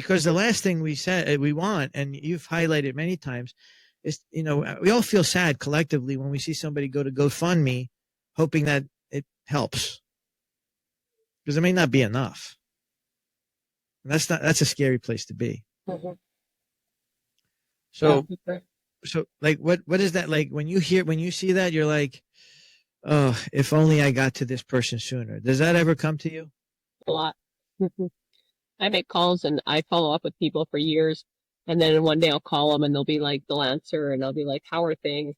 because the last thing we want, and you've highlighted many times, is, we all feel sad collectively when we see somebody go to GoFundMe, hoping that it helps, because it may not be enough. And that's a scary place to be. Mm-hmm. So, Yeah. so like, what is that like when you see that, you're like, oh, if only I got to this person sooner. Does that ever come to you? A lot. Mhm. I make calls and I follow up with people for years. And then one day I'll call them and they'll answer and I'll be like, how are things?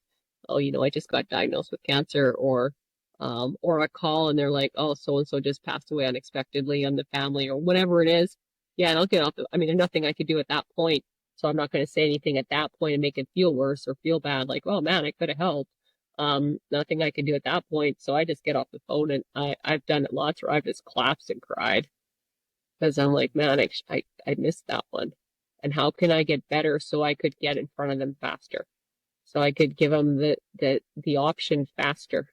Oh, I just got diagnosed with cancer. Or I call and they're like, oh, so and so just passed away unexpectedly on the family or whatever it is. Yeah, and I'll get off. There's nothing I could do at that point. So I'm not going to say anything at that point and make it feel worse or feel bad. Like, oh man, I could have helped. Nothing I could do at that point. So I just get off the phone and I've done it lots where I've just collapsed and cried because I'm like, man, I missed that one. And how can I get better so I could get in front of them faster? So I could give them the option faster.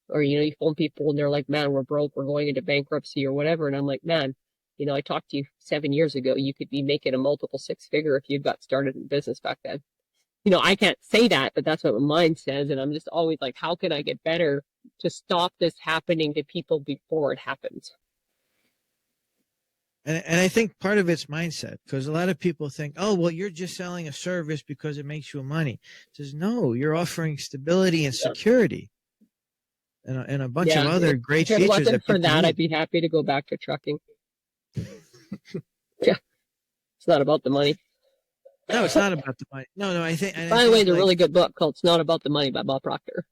Or, you phone people and they're like, man, we're broke, we're going into bankruptcy or whatever. And I'm like, man, I talked to you 7 years ago. You could be making a multiple six figure if you'd got started in business back then. I can't say that, but that's what my mind says. And I'm just always like, how can I get better to stop this happening to people before it happens? And I think part of it's mindset, because a lot of people think, oh, well, you're just selling a service because it makes you money. It says, no, you're offering stability and security and a bunch of other great features. If it wasn't for that, I'd be happy to go back to trucking. Yeah, it's not about the money. No, it's not about the money. No, I think. By the way, there's a really good book called "It's Not About the Money" by Bob Proctor.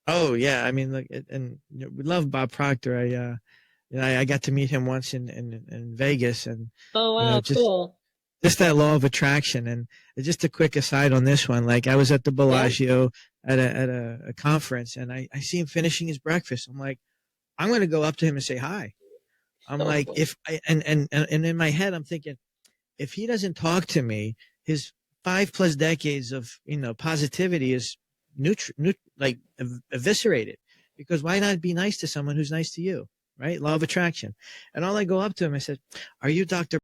Oh yeah, look, and we love Bob Proctor. I got to meet him once in Vegas, and oh wow, cool. Just that law of attraction, and just a quick aside on this one. Like I was at the Bellagio at a conference, and I see him finishing his breakfast. I'm like, I'm going to go up to him and say hi. I'm like, if I and in my head, I'm thinking, if he doesn't talk to me, his 5+ decades of positivity is eviscerated. Because why not be nice to someone who's nice to you, right? Law of attraction. And all I go up to him, I said, "Are you Dr.